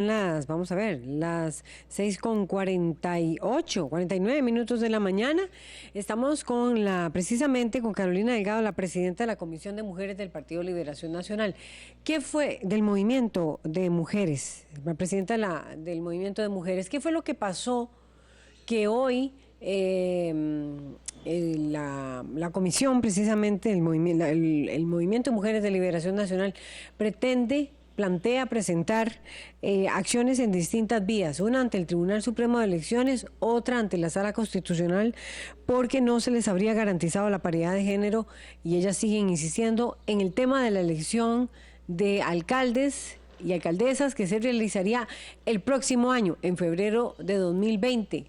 Vamos a ver, las 6:49 de la mañana. Estamos precisamente con Carolina Delgado, la presidenta de la Comisión de Mujeres del Partido Liberación Nacional. ¿Qué fue del movimiento de mujeres? La presidenta del movimiento de mujeres. ¿Qué fue lo que pasó que hoy la comisión, precisamente el Movimiento de Mujeres de Liberación Nacional, plantea presentar acciones en distintas vías, una ante el Tribunal Supremo de Elecciones, otra ante la Sala Constitucional, porque no se les habría garantizado la paridad de género, y ellas siguen insistiendo en el tema de la elección de alcaldes y alcaldesas que se realizaría el próximo año, en febrero de 2020.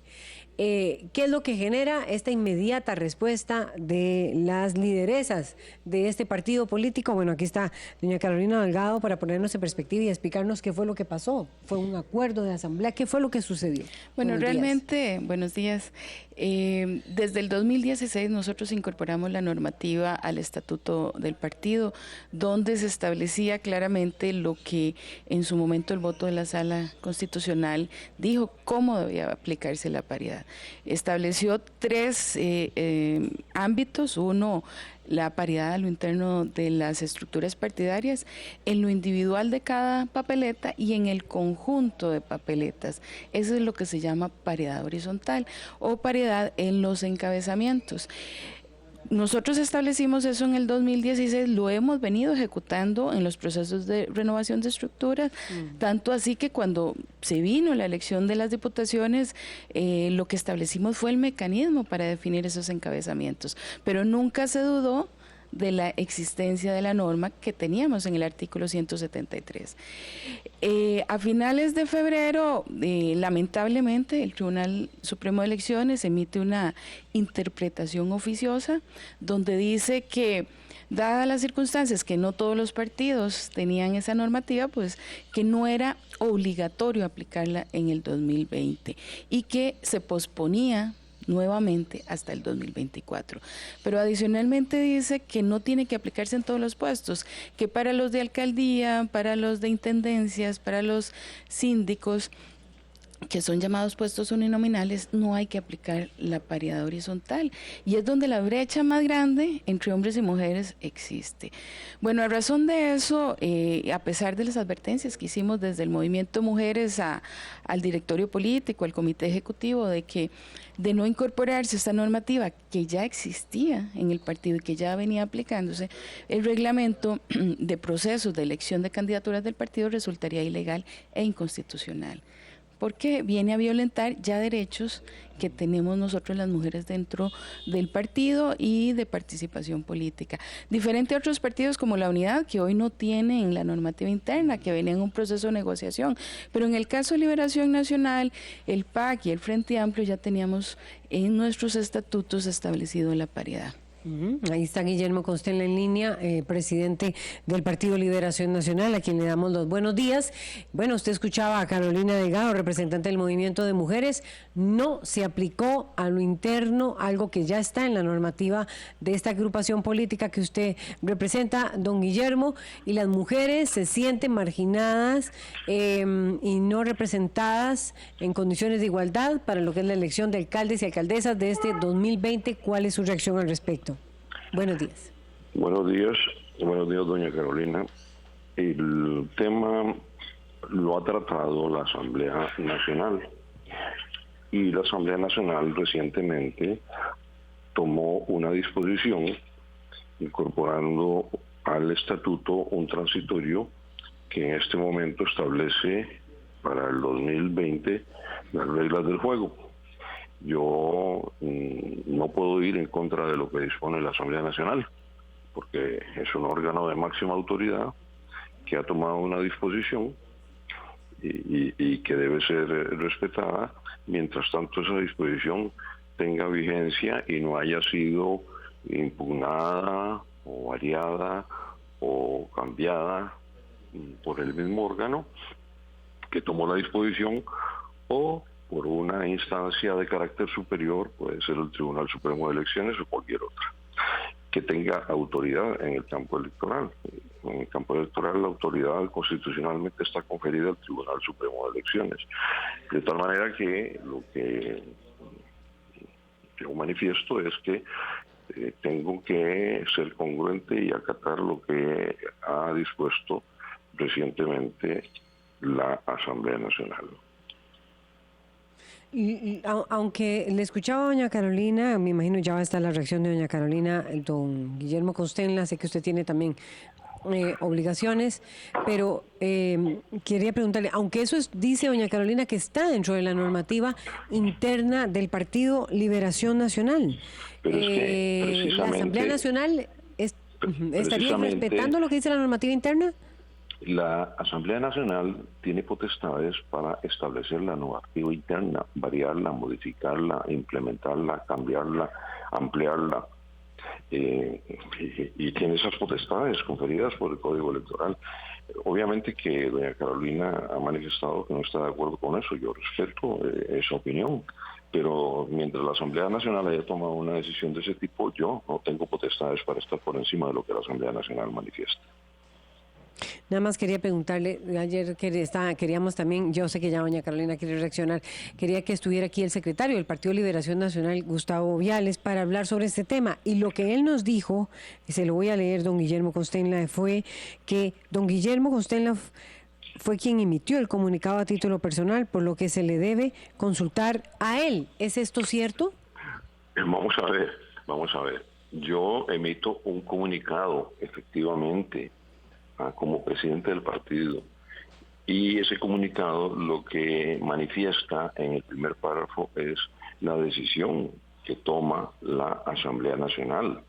¿Qué es lo que genera esta inmediata respuesta de las lideresas de este partido político? Bueno, aquí está doña Carolina Delgado para ponernos en perspectiva y explicarnos qué fue lo que pasó. ¿Fue un acuerdo de asamblea? ¿Qué fue lo que sucedió? Bueno, realmente, buenos días. Desde el 2016 nosotros incorporamos la normativa al estatuto del partido, donde se establecía claramente lo que en su momento el voto de la Sala Constitucional dijo, cómo debía aplicarse la paridad. Estableció tres ámbitos: uno, la paridad a lo interno de las estructuras partidarias, en lo individual de cada papeleta y en el conjunto de papeletas. Eso es lo que se llama paridad horizontal o paridad en los encabezamientos. Nosotros establecimos eso en el 2016, lo hemos venido ejecutando en los procesos de renovación de estructuras, tanto así que cuando se vino la elección de las diputaciones, lo que establecimos fue el mecanismo para definir esos encabezamientos, pero nunca se dudó de la existencia de la norma que teníamos en el artículo 173. A finales de febrero, lamentablemente, el Tribunal Supremo de Elecciones emite una interpretación oficiosa donde dice que, dadas las circunstancias que no todos los partidos tenían esa normativa, pues que no era obligatorio aplicarla en el 2020 y que se posponía nuevamente hasta el 2024. Pero adicionalmente dice que no tiene que aplicarse en todos los puestos, que para los de alcaldía, para los de intendencias, para los síndicos, que son llamados puestos uninominales, no hay que aplicar la paridad horizontal, y es donde la brecha más grande entre hombres y mujeres existe. Bueno, a razón de eso, a pesar de las advertencias que hicimos desde el Movimiento Mujeres al directorio político, al comité ejecutivo, de no incorporarse esta normativa que ya existía en el partido y que ya venía aplicándose, el reglamento de procesos de elección de candidaturas del partido resultaría ilegal e inconstitucional, porque viene a violentar ya derechos que tenemos nosotros las mujeres dentro del partido y de participación política. Diferente a otros partidos como la Unidad, que hoy no tienen la normativa interna, que venía en un proceso de negociación, pero en el caso de Liberación Nacional, el PAC y el Frente Amplio ya teníamos en nuestros estatutos establecido la paridad. Ahí está Guillermo Constella en línea, presidente del Partido Liberación Nacional, a quien le damos los buenos días. Bueno, usted escuchaba a Carolina Delgado, representante del Movimiento de Mujeres. No se aplicó a lo interno algo que ya está en la normativa de esta agrupación política que usted representa, don Guillermo, y las mujeres se sienten marginadas y no representadas en condiciones de igualdad para lo que es la elección de alcaldes y alcaldesas de este 2020. ¿Cuál es su reacción al respecto? Buenos días. Buenos días, doña Carolina. El tema lo ha tratado la Asamblea Nacional, y la Asamblea Nacional recientemente tomó una disposición incorporando al estatuto un transitorio que en este momento establece para el 2020 las reglas del juego. Yo no puedo ir en contra de lo que dispone la Asamblea Nacional, porque es un órgano de máxima autoridad que ha tomado una disposición y que debe ser respetada, mientras tanto esa disposición tenga vigencia y no haya sido impugnada o variada o cambiada por el mismo órgano que tomó la disposición o por una instancia de carácter superior, puede ser el Tribunal Supremo de Elecciones o cualquier otra, que tenga autoridad en el campo electoral. en el campo electoral la autoridad constitucionalmente está conferida al Tribunal Supremo de Elecciones. De tal manera que lo que yo manifiesto es que tengo que ser congruente y acatar lo que ha dispuesto recientemente la Asamblea Nacional. Aunque le escuchaba a doña Carolina, me imagino ya va a estar la reacción de doña Carolina, don Guillermo Constenla, sé que usted tiene también obligaciones, pero quería preguntarle, aunque eso dice doña Carolina que está dentro de la normativa interna del Partido Liberación Nacional, Pero es que la Asamblea Nacional estaría respetando lo que dice la normativa interna. La Asamblea Nacional tiene potestades para establecer la normativa interna, variarla, modificarla, implementarla, cambiarla, ampliarla. Y tiene esas potestades conferidas por el Código Electoral. Obviamente que doña Carolina ha manifestado que no está de acuerdo con eso. Yo respeto esa opinión, pero mientras la Asamblea Nacional haya tomado una decisión de ese tipo, yo no tengo potestades para estar por encima de lo que la Asamblea Nacional manifiesta. Nada más quería preguntarle, ayer queríamos también, yo sé que ya doña Carolina quiere reaccionar, quería que estuviera aquí el secretario del Partido Liberación Nacional, Gustavo Viales, para hablar sobre este tema. Y lo que él nos dijo, y se lo voy a leer, don Guillermo Constenla, fue que don Guillermo Constenla fue quien emitió el comunicado a título personal, por lo que se le debe consultar a él. ¿Es esto cierto? Vamos a ver. Yo emito un comunicado, efectivamente, como presidente del partido, y ese comunicado lo que manifiesta en el primer párrafo es la decisión que toma la Asamblea Nacional.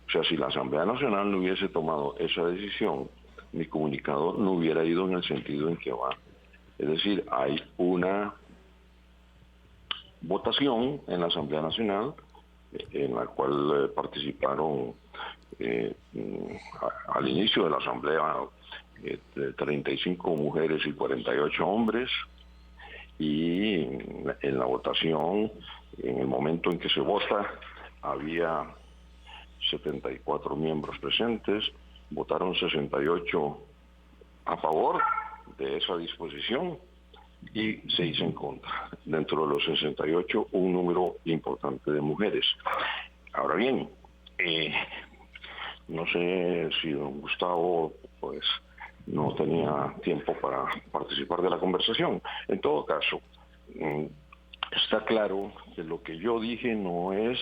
O sea, si la Asamblea Nacional no hubiese tomado esa decisión, mi comunicado no hubiera ido en el sentido en que va. Es decir, hay una votación en la Asamblea Nacional en la cual participaron al inicio de la Asamblea 35 mujeres y 48 hombres, y en la votación, en el momento en que se vota, había 74 miembros presentes, votaron 68 a favor de esa disposición y 6 en contra. Dentro de los 68, un número importante de mujeres. Ahora bien, no sé si don Gustavo pues no tenía tiempo para participar de la conversación. En todo caso, está claro que lo que yo dije no es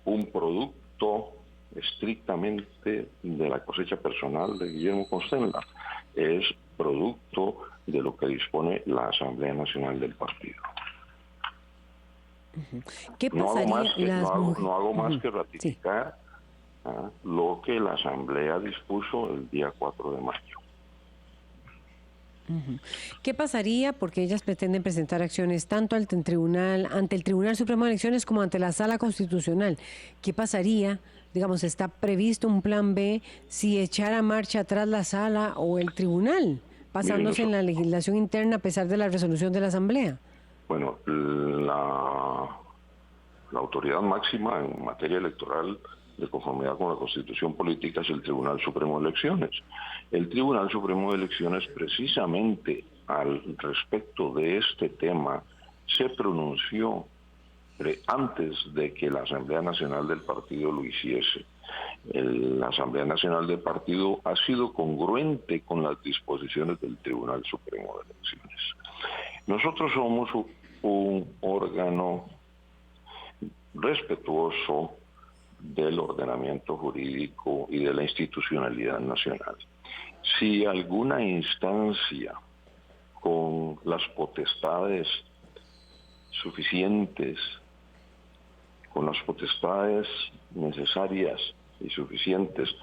un producto estrictamente de la cosecha personal de Guillermo Constenla, es producto de lo que dispone la Asamblea Nacional del partido. ¿Qué pasaría? No hago más que ratificar lo que la Asamblea dispuso el día 4 de mayo. ¿Qué pasaría? Porque ellas pretenden presentar acciones tanto ante el Tribunal Supremo de Elecciones como ante la Sala Constitucional. ¿Qué pasaría? Digamos, ¿está previsto un plan B si echara marcha atrás la Sala o el Tribunal, basándose en la legislación interna a pesar de la resolución de la Asamblea? Bueno, la autoridad máxima en materia electoral de conformidad con la Constitución Política es el Tribunal Supremo de Elecciones. El Tribunal Supremo de Elecciones, precisamente al respecto de este tema, se pronunció antes de que la Asamblea Nacional del Partido lo hiciese. La Asamblea Nacional del Partido ha sido congruente con las disposiciones del Tribunal Supremo de Elecciones. Nosotros somos un órgano respetuoso del ordenamiento jurídico y de la institucionalidad nacional. Si alguna instancia con las potestades suficientes, con las potestades necesarias y suficientes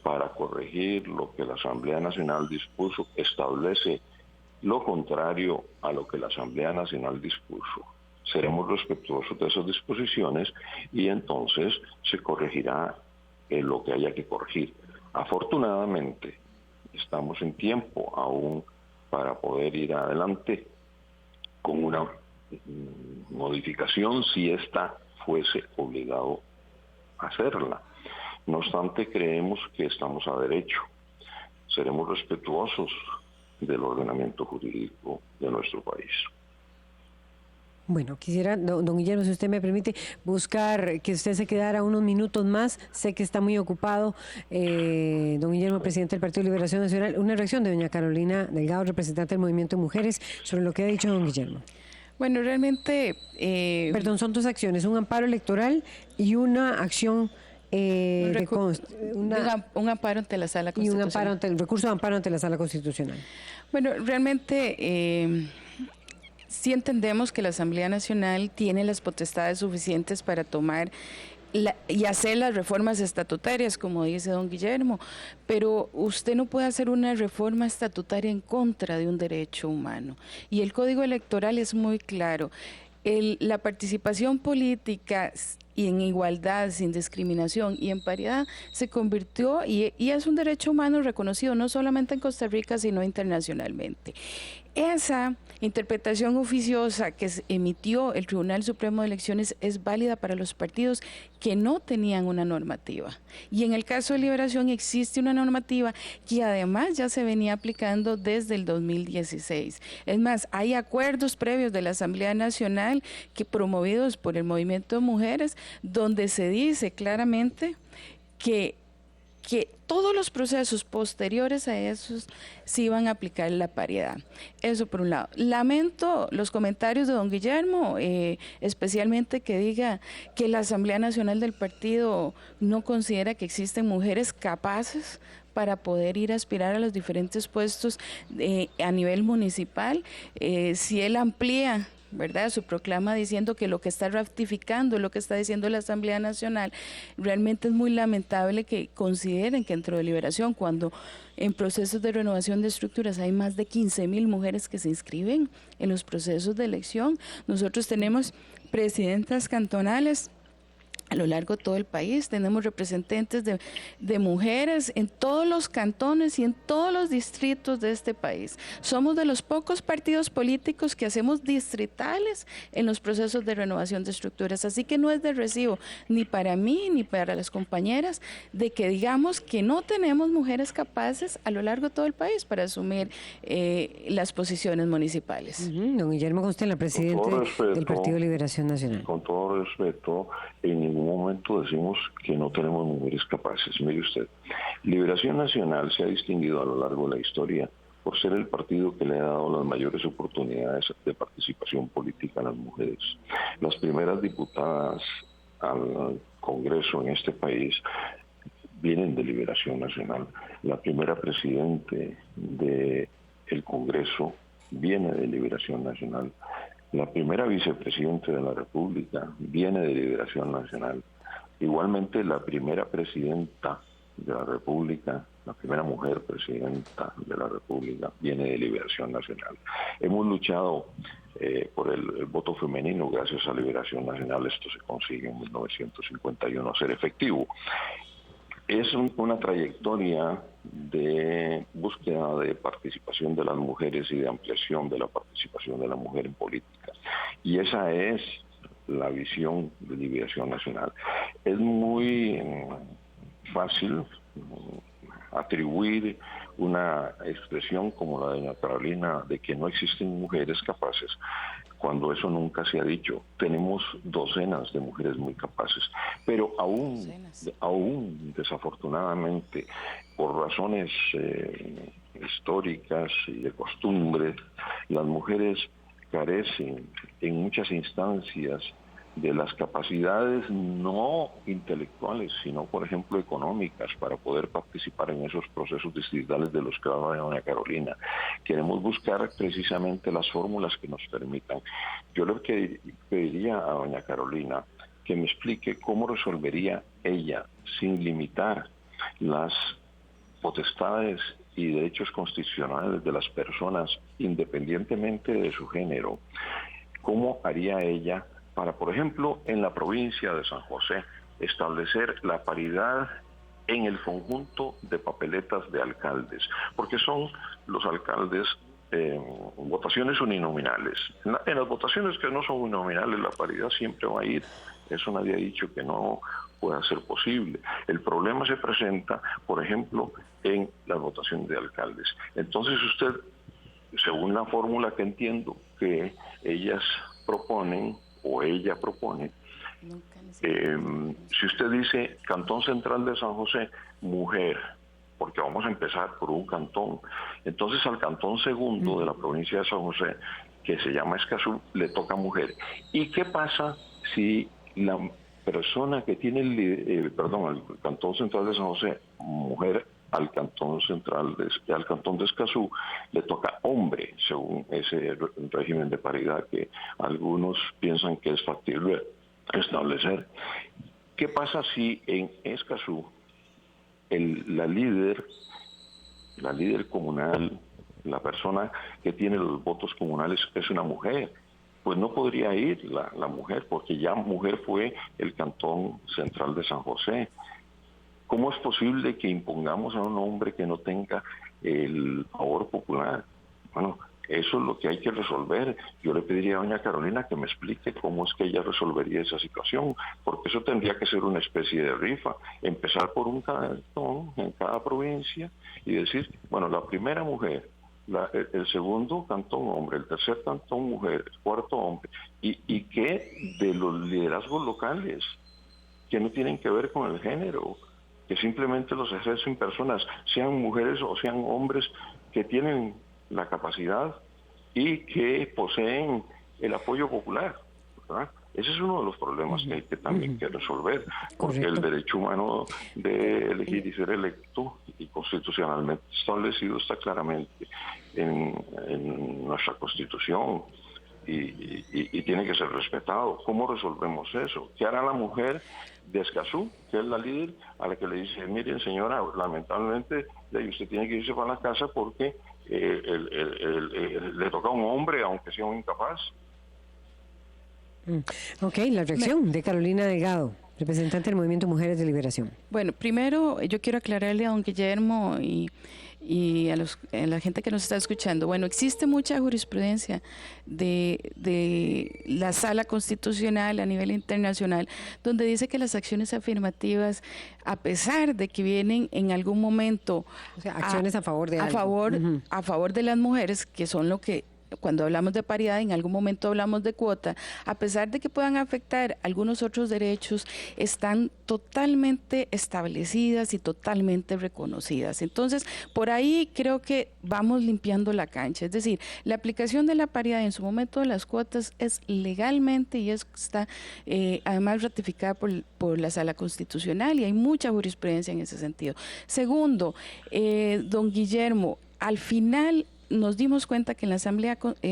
para corregir lo que la Asamblea Nacional dispuso, establece lo contrario a lo que la Asamblea Nacional dispuso, seremos respetuosos de esas disposiciones y entonces se corregirá lo que haya que corregir. Afortunadamente, estamos en tiempo aún para poder ir adelante con una modificación si ésta fuese obligado a hacerla. No obstante, creemos que estamos a derecho seremos respetuosos del ordenamiento jurídico de nuestro país. Bueno, quisiera, don Guillermo, si usted me permite, buscar que usted se quedara unos minutos más. Sé que está muy ocupado. Don Guillermo, presidente del Partido de Liberación Nacional, una reacción de doña Carolina Delgado, representante del Movimiento de Mujeres, sobre lo que ha dicho don Guillermo. Bueno, realmente... Perdón, son dos acciones, un amparo electoral y una acción un amparo ante la Sala Constitucional. Y un amparo ante el recurso de amparo ante la Sala Constitucional. Bueno, realmente... sí entendemos que la Asamblea Nacional tiene las potestades suficientes para tomar y hacer las reformas estatutarias, como dice don Guillermo, pero usted no puede hacer una reforma estatutaria en contra de un derecho humano. Y el Código Electoral es muy claro. La participación política y en igualdad, sin discriminación y en paridad, se convirtió y es un derecho humano reconocido no solamente en Costa Rica, sino internacionalmente. Esa interpretación oficiosa que emitió el Tribunal Supremo de Elecciones es válida para los partidos que no tenían una normativa. Y en el caso de Liberación existe una normativa que además ya se venía aplicando desde el 2016. Es más, hay acuerdos previos de la Asamblea Nacional que promovidos por el Movimiento de Mujeres, donde se dice claramente que todos los procesos posteriores a esos sí iban a aplicar la paridad. Eso por un lado. Lamento los comentarios de don Guillermo, especialmente que diga que la Asamblea Nacional del partido no considera que existen mujeres capaces para poder ir a aspirar a los diferentes puestos a nivel municipal. Si él amplía, ¿verdad?, su proclama diciendo que lo que está ratificando, lo que está diciendo la Asamblea Nacional, realmente es muy lamentable que consideren que dentro de Liberación, cuando en procesos de renovación de estructuras hay más de 15,000 mujeres que se inscriben en los procesos de elección. Nosotros tenemos presidentas cantonales a lo largo de todo el país, tenemos representantes de mujeres en todos los cantones y en todos los distritos de este país. Somos de los pocos partidos políticos que hacemos distritales en los procesos de renovación de estructuras, así que no es de recibo ni para mí ni para las compañeras de que digamos que no tenemos mujeres capaces a lo largo de todo el país para asumir las posiciones municipales. Don Guillermo Constella, presidente del Partido de Liberación Nacional. Con todo respeto, en ningún momento decimos que no tenemos mujeres capaces. Mire usted, Liberación Nacional se ha distinguido a lo largo de la historia por ser el partido que le ha dado las mayores oportunidades de participación política a las mujeres. Las primeras diputadas al Congreso en este país vienen de Liberación Nacional. La primera presidente del Congreso viene de Liberación Nacional. La primera vicepresidenta de la República viene de Liberación Nacional. Igualmente, la primera presidenta de la República, la primera mujer presidenta de la República, viene de Liberación Nacional. Hemos luchado por el voto femenino. Gracias a Liberación Nacional esto se consigue en 1951 ser efectivo. Es una trayectoria de búsqueda de participación de las mujeres y de ampliación de la participación de la mujer en política. Y esa es la visión de Liberación Nacional. Es muy fácil atribuir una expresión como la de doña Carolina de que no existen mujeres capaces, cuando eso nunca se ha dicho. Tenemos docenas de mujeres muy capaces, pero aún desafortunadamente, por razones históricas y de costumbre, las mujeres carecen en muchas instancias de las capacidades no intelectuales, sino, por ejemplo, económicas, para poder participar en esos procesos distritales de los que habla doña Carolina. Queremos buscar precisamente las fórmulas que nos permitan. Yo le pediría a doña Carolina que me explique cómo resolvería ella, sin limitar las potestades y derechos constitucionales de las personas, independientemente de su género, cómo haría ella para, por ejemplo, en la provincia de San José, establecer la paridad en el conjunto de papeletas de alcaldes, porque son los alcaldes votaciones uninominales. En las votaciones que no son uninominales, la paridad siempre va a ir. Eso nadie ha dicho que no pueda ser posible. El problema se presenta, por ejemplo, en las votaciones de alcaldes. Entonces usted, según la fórmula que entiendo que ellas proponen, o ella propone, si usted dice Cantón Central de San José, mujer, porque vamos a empezar por un cantón, entonces al cantón segundo de la provincia de San José, que se llama Escazú, le toca mujer. ¿Y qué pasa si la persona que tiene el cantón central de San José, mujer, al cantón central al cantón de Escazú le toca hombre, según ese régimen de paridad que algunos piensan que es factible establecer? ¿Qué pasa si en Escazú la líder comunal, la persona que tiene los votos comunales es una mujer? Pues no podría ir la mujer, porque ya mujer fue el cantón central de San José. ¿Cómo es posible que impongamos a un hombre que no tenga el favor popular? Bueno, eso es lo que hay que resolver. Yo le pediría a doña Carolina que me explique cómo es que ella resolvería esa situación, porque eso tendría que ser una especie de rifa. Empezar por un cantón en cada provincia y decir, bueno, la primera mujer, el segundo cantón hombre, el tercer cantón mujer, el cuarto hombre, y que de los liderazgos locales, que no tienen que ver con el género, que simplemente los ejercen personas, sean mujeres o sean hombres, que tienen la capacidad y que poseen el apoyo popular, ¿verdad? Ese es uno de los problemas que hay que también que resolver, porque el derecho humano de elegir y ser electo y constitucionalmente establecido está claramente en nuestra Constitución y tiene que ser respetado. ¿Cómo resolvemos eso? ¿Qué hará la mujer de Escazú, que es la líder, a la que le dice, miren señora, lamentablemente usted tiene que irse para la casa porque le toca a un hombre, aunque sea un incapaz? Ok, la reacción de Carolina Delgado, representante del Movimiento Mujeres de Liberación. Bueno, primero yo quiero aclararle a don Guillermo y a la gente que nos está escuchando. Bueno, existe mucha jurisprudencia de la Sala Constitucional a nivel internacional, donde dice que las acciones afirmativas, a pesar de que vienen en algún momento, o sea, acciones a favor de a favor de las mujeres, que son lo que cuando hablamos de paridad, en algún momento hablamos de cuota, a pesar de que puedan afectar algunos otros derechos, están totalmente establecidas y totalmente reconocidas. Entonces, por ahí creo que vamos limpiando la cancha. Es decir, la aplicación de la paridad en su momento de las cuotas es legalmente y está además ratificada por la Sala Constitucional, y hay mucha jurisprudencia en ese sentido. Segundo, don Guillermo, al final nos dimos cuenta que en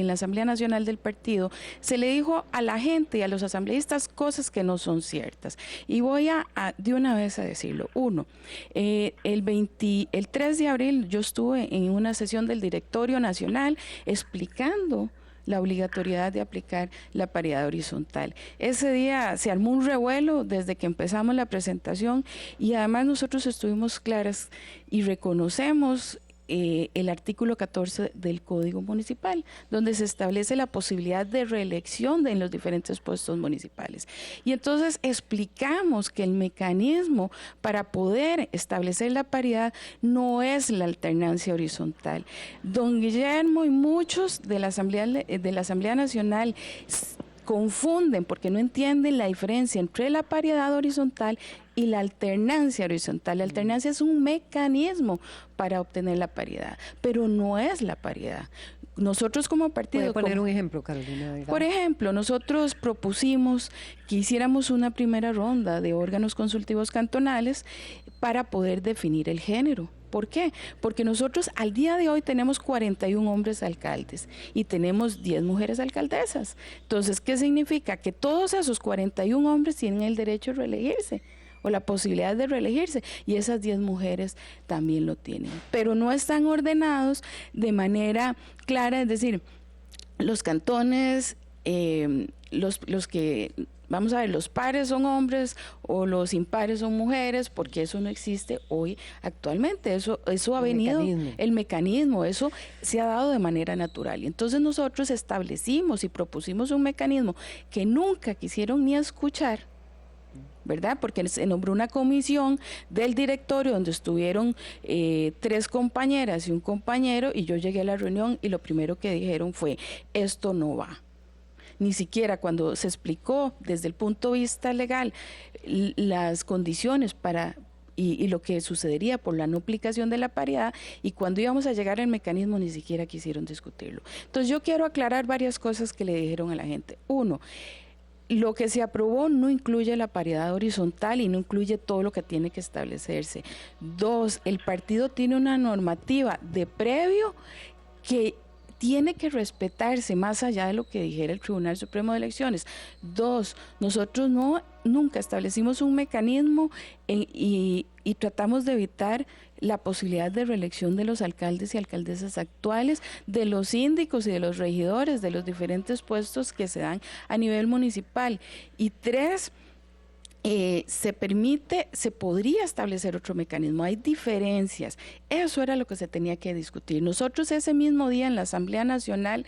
la Asamblea Nacional del partido se le dijo a la gente y a los asambleístas cosas que no son ciertas. Y voy a de una vez a decirlo. Uno, el 3 de abril yo estuve en una sesión del Directorio Nacional explicando la obligatoriedad de aplicar la paridad horizontal. Ese día se armó un revuelo desde que empezamos la presentación, y además nosotros estuvimos claras y reconocemos el artículo 14 del Código Municipal, donde se establece la posibilidad de reelección en los diferentes puestos municipales. Y entonces explicamos que el mecanismo para poder establecer la paridad no es la alternancia horizontal. Don Guillermo y muchos de la Asamblea Nacional confunden porque no entienden la diferencia entre la paridad horizontal y la alternancia horizontal. La alternancia es un mecanismo para obtener la paridad, pero no es la paridad. Nosotros como partido... ¿Puede poner un ejemplo, Carolina Delgado? Por ejemplo, nosotros propusimos que hiciéramos una primera ronda de órganos consultivos cantonales para poder definir el género. ¿Por qué? Porque nosotros al día de hoy tenemos 41 hombres alcaldes y tenemos 10 mujeres alcaldesas. Entonces, ¿qué significa? Que todos esos 41 hombres tienen el derecho a reelegirse o la posibilidad de reelegirse, y esas 10 mujeres también lo tienen, pero no están ordenados de manera clara. Es decir, los cantones, los que vamos a ver, los pares son hombres o los impares son mujeres, porque eso no existe hoy actualmente. Eso ha venido, el mecanismo, eso se ha dado de manera natural. Y entonces nosotros establecimos y propusimos un mecanismo que nunca quisieron ni escuchar, ¿verdad? Porque se nombró una comisión del directorio donde estuvieron 3 compañeras y un compañero, y yo llegué a la reunión y lo primero que dijeron fue: esto no va. Ni siquiera cuando se explicó desde el punto de vista legal las condiciones para y lo que sucedería por la no aplicación de la paridad, y cuando íbamos a llegar al mecanismo ni siquiera quisieron discutirlo. Entonces yo quiero aclarar varias cosas que le dijeron a la gente. Uno, lo que se aprobó no incluye la paridad horizontal y no incluye todo lo que tiene que establecerse. 2, el partido tiene una normativa de previo que tiene que respetarse más allá de lo que dijera el Tribunal Supremo de Elecciones. 2, nosotros nunca establecimos un mecanismo y tratamos de evitar la posibilidad de reelección de los alcaldes y alcaldesas actuales, de los síndicos y de los regidores, de los diferentes puestos que se dan a nivel municipal. Y 3, se podría establecer otro mecanismo. Hay diferencias. Eso era lo que se tenía que discutir. Nosotros ese mismo día en la Asamblea Nacional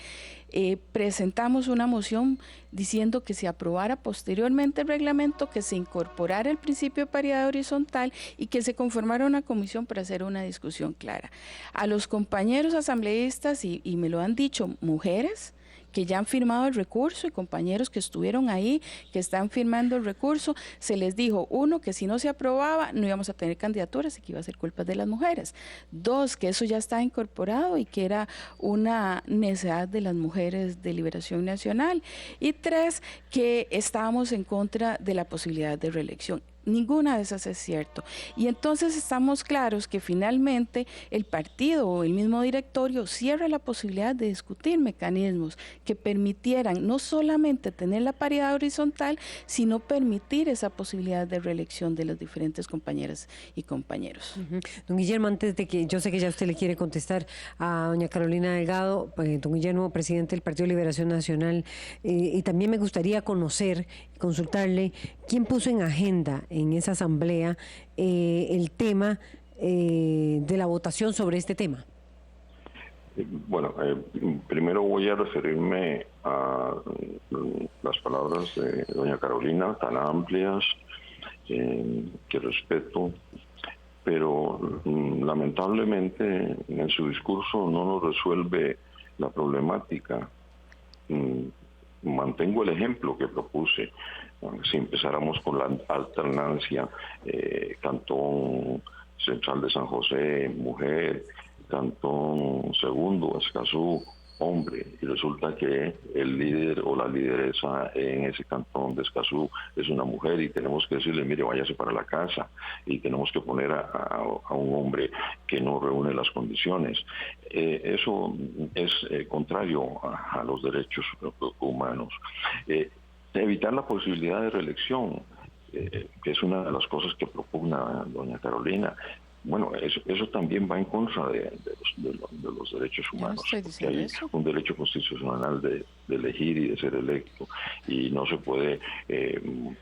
presentamos una moción diciendo que se aprobara posteriormente el reglamento, que se incorporara el principio de paridad horizontal y que se conformara una comisión para hacer una discusión clara. A los compañeros asambleístas, y me lo han dicho, mujeres que ya han firmado el recurso, y compañeros que estuvieron ahí, que están firmando el recurso, se les dijo, 1, que si no se aprobaba no íbamos a tener candidaturas y que iba a ser culpa de las mujeres. 2, que eso ya está incorporado y que era una necesidad de las mujeres de Liberación Nacional. Y 3, que estábamos en contra de la posibilidad de reelección. Ninguna de esas es cierto. Y entonces estamos claros que finalmente el partido o el mismo directorio cierra la posibilidad de discutir mecanismos que permitieran no solamente tener la paridad horizontal, sino permitir esa posibilidad de reelección de las diferentes compañeras y compañeros. Don Guillermo, antes de que yo sé que ya usted le quiere contestar a doña Carolina Delgado, don Guillermo, presidente del Partido de Liberación Nacional, y también me gustaría conocer, consultarle quién puso en agenda en esa asamblea el tema de la votación sobre este tema. Bueno, primero voy a referirme a las palabras de doña Carolina, tan amplias, que respeto, pero lamentablemente en su discurso no nos resuelve la problemática. Mantengo el ejemplo que propuse. Si empezáramos con la alternancia, Cantón Central de San José, mujer, Cantón Segundo, Escazú, hombre, y resulta que el líder o la lideresa en ese cantón de Escazú es una mujer, y tenemos que decirle, mire, váyase para la casa, y tenemos que poner a un hombre que no reúne las condiciones. Eso es contrario a los derechos humanos. Evitar la posibilidad de reelección, que es una de las cosas que propugna doña Carolina. Bueno, eso también va en contra de los derechos humanos, porque hay un derecho constitucional de elegir y de ser electo, y no se puede,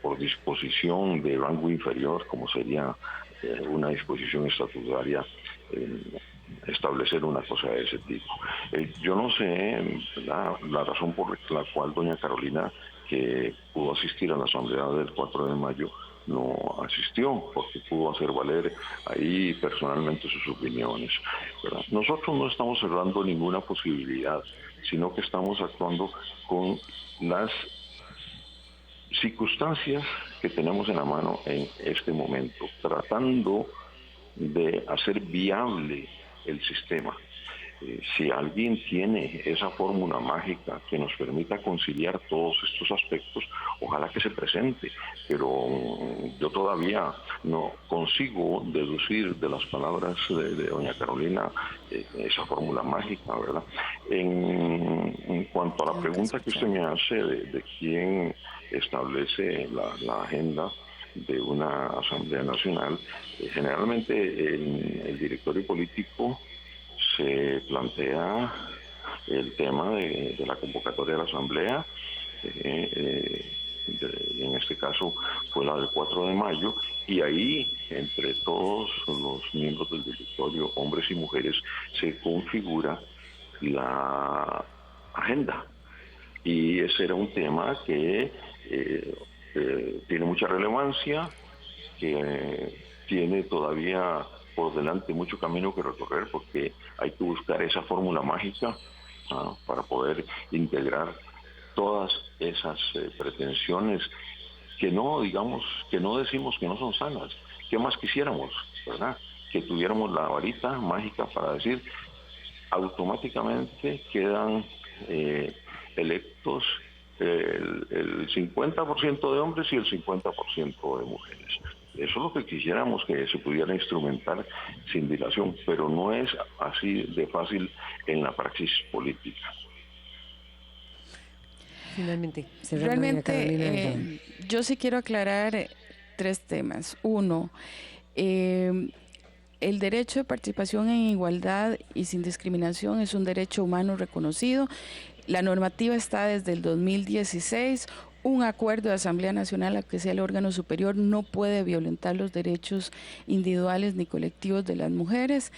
por disposición de rango inferior, como sería una disposición estatutaria, establecer una cosa de ese tipo. Yo no sé la razón por la cual doña Carolina, que pudo asistir a la asamblea del 4 de mayo, no asistió, porque pudo hacer valer ahí personalmente sus opiniones, ¿verdad? Nosotros no estamos cerrando ninguna posibilidad, sino que estamos actuando con las circunstancias que tenemos en la mano en este momento, tratando de hacer viable el sistema. Si alguien tiene esa fórmula mágica que nos permita conciliar todos estos aspectos, ojalá que se presente, pero yo todavía no consigo deducir de las palabras de doña Carolina esa fórmula mágica, ¿verdad? En cuanto a la pregunta que usted me hace de quién establece la agenda de una Asamblea Nacional, generalmente el directorio político se plantea el tema de la convocatoria de la Asamblea, en este caso fue la del 4 de mayo, y ahí entre todos los miembros del directorio, hombres y mujeres, se configura la agenda. Y ese era un tema que tiene mucha relevancia, que tiene todavía por delante mucho camino que recorrer, porque hay que buscar esa fórmula mágica para poder integrar todas esas pretensiones que no, digamos, que no decimos que no son sanas. ¿Qué más quisiéramos, verdad? Que tuviéramos la varita mágica para decir automáticamente quedan electos el 50% de hombres y el 50% de mujeres. Eso es lo que quisiéramos, que se pudiera instrumentar sin dilación, pero no es así de fácil en la praxis política. Finalmente, realmente yo sí quiero aclarar 3 temas. Uno, el derecho de participación en igualdad y sin discriminación es un derecho humano reconocido. La normativa está desde el 2016. Un acuerdo de Asamblea Nacional, que sea el órgano superior, no puede violentar los derechos individuales ni colectivos de las mujeres.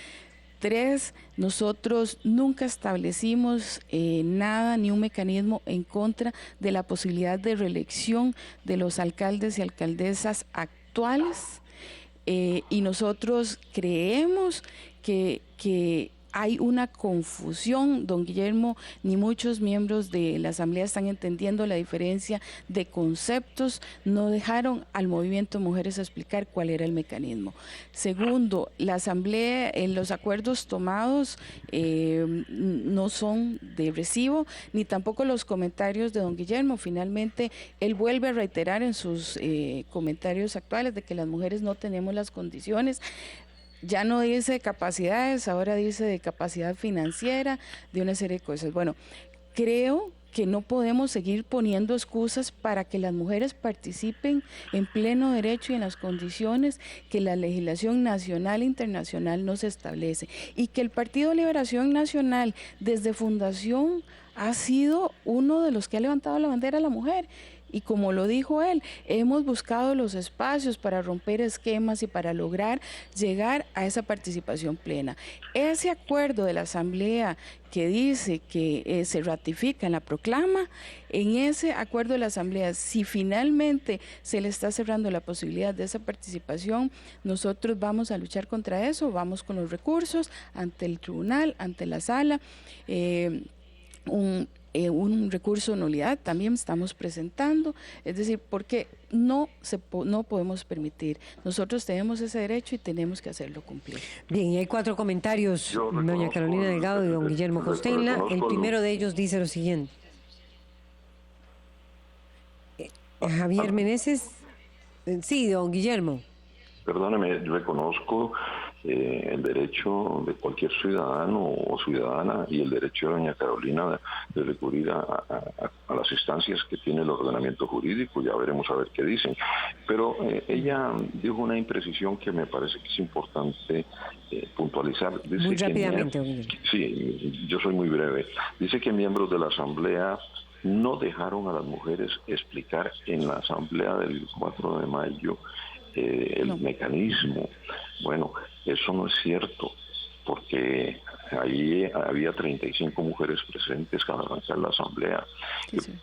3, nosotros nunca establecimos nada ni un mecanismo en contra de la posibilidad de reelección de los alcaldes y alcaldesas actuales, y nosotros creemos que hay una confusión. Don Guillermo ni muchos miembros de la Asamblea están entendiendo la diferencia de conceptos, no dejaron al movimiento Mujeres explicar cuál era el mecanismo. Segundo, la Asamblea, en los acuerdos tomados no son de recibo, ni tampoco los comentarios de don Guillermo. Finalmente, él vuelve a reiterar en sus comentarios actuales de que las mujeres no tenemos las condiciones. Ya no dice de capacidades, ahora dice de capacidad financiera, de una serie de cosas. Bueno, creo que no podemos seguir poniendo excusas para que las mujeres participen en pleno derecho y en las condiciones que la legislación nacional e internacional nos establece. Y que el Partido Liberación Nacional, desde fundación, ha sido uno de los que ha levantado la bandera a la mujer. Y como lo dijo él, hemos buscado los espacios para romper esquemas y para lograr llegar a esa participación plena. Ese acuerdo de la Asamblea que dice que se ratifica en la proclama, en ese acuerdo de la Asamblea, si finalmente se le está cerrando la posibilidad de esa participación, nosotros vamos a luchar contra eso, vamos con los recursos ante el tribunal, ante la sala, un recurso de nulidad también estamos presentando, es decir, porque no podemos permitir. Nosotros tenemos ese derecho y tenemos que hacerlo cumplir. Bien, y hay 4 comentarios, doña Carolina Delgado y don Guillermo Costenla. El primero de ellos dice lo siguiente. Javier Meneses. Sí, don Guillermo. Perdóneme, reconozco el derecho de cualquier ciudadano o ciudadana y el derecho de doña Carolina de recurrir a las instancias que tiene el ordenamiento jurídico. Ya veremos a ver qué dicen. Pero ella dijo una imprecisión que me parece que es importante puntualizar. Dice muy rápidamente. Sí, yo soy muy breve. Dice que miembros de la Asamblea no dejaron a las mujeres explicar en la Asamblea del 4 de mayo el mecanismo. Bueno, eso no es cierto, porque ahí había 35 mujeres presentes al arrancar la asamblea,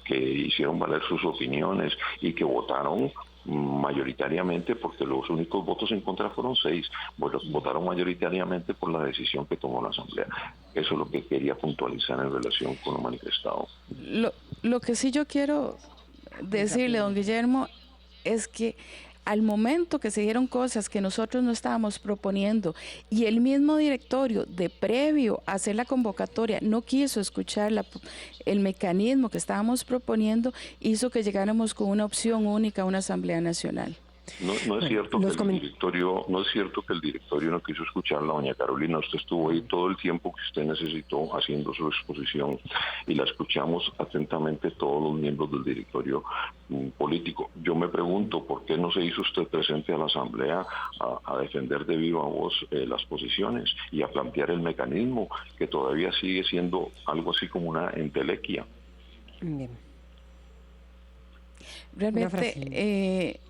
que hicieron valer sus opiniones y que votaron mayoritariamente, porque los únicos votos en contra fueron 6, bueno, votaron mayoritariamente por la decisión que tomó la asamblea. Eso es lo que quería puntualizar en relación con lo manifestado. Lo que sí yo quiero decirle, don Guillermo, es que al momento que se dieron cosas que nosotros no estábamos proponiendo y el mismo directorio de previo a hacer la convocatoria no quiso escuchar el mecanismo que estábamos proponiendo, hizo que llegáramos con una opción única a una Asamblea Nacional. No es cierto que el directorio no quiso escucharla, doña Carolina. Usted estuvo ahí todo el tiempo que usted necesitó haciendo su exposición y la escuchamos atentamente todos los miembros del directorio político. Yo me pregunto por qué no se hizo usted presente a la asamblea a defender de viva voz las posiciones y a plantear el mecanismo, que todavía sigue siendo algo así como una entelequia. Bien. Realmente,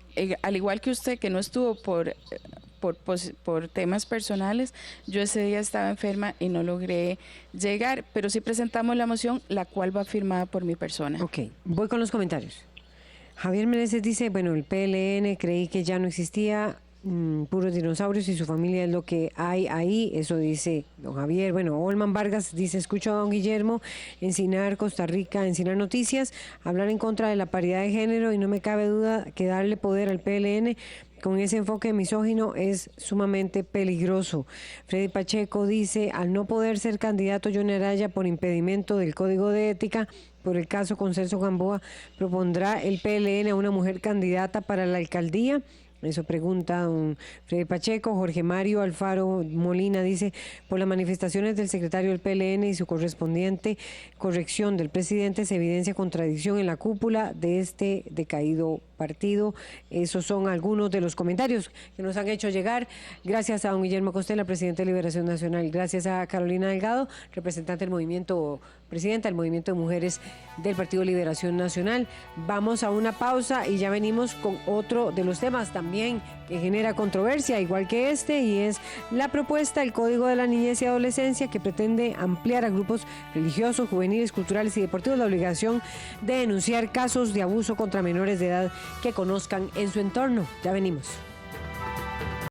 al igual que usted, que no estuvo por temas personales, yo ese día estaba enferma y no logré llegar, pero sí presentamos la moción, la cual va firmada por mi persona. Ok, voy con los comentarios. Javier Meneses dice, bueno, el PLN creí que ya no existía, puros dinosaurios y su familia es lo que hay ahí, eso dice don Javier. Bueno, Olman Vargas dice, escucho a don Guillermo, Encinar, Costa Rica, Encinar Noticias, hablar en contra de la paridad de género y no me cabe duda que darle poder al PLN con ese enfoque misógino es sumamente peligroso. Freddy Pacheco dice, al no poder ser candidato Johnny Araya por impedimento del Código de Ética, por el caso Consenso Gamboa, ¿propondrá el PLN a una mujer candidata para la alcaldía? Eso pregunta don Freddy Pacheco. Jorge Mario Alfaro Molina dice, por las manifestaciones del secretario del PLN y su correspondiente corrección del presidente, se evidencia contradicción en la cúpula de este decaído partido. Esos son algunos de los comentarios que nos han hecho llegar. Gracias a don Guillermo Costela, presidente de Liberación Nacional. Gracias a Carolina Delgado, representante del movimiento, presidenta del Movimiento de Mujeres del Partido Liberación Nacional. Vamos a una pausa y ya venimos con otro de los temas también que genera controversia, igual que este, y es la propuesta del Código de la Niñez y Adolescencia, que pretende ampliar a grupos religiosos, juveniles, culturales y deportivos la obligación de denunciar casos de abuso contra menores de edad que conozcan en su entorno. Ya venimos.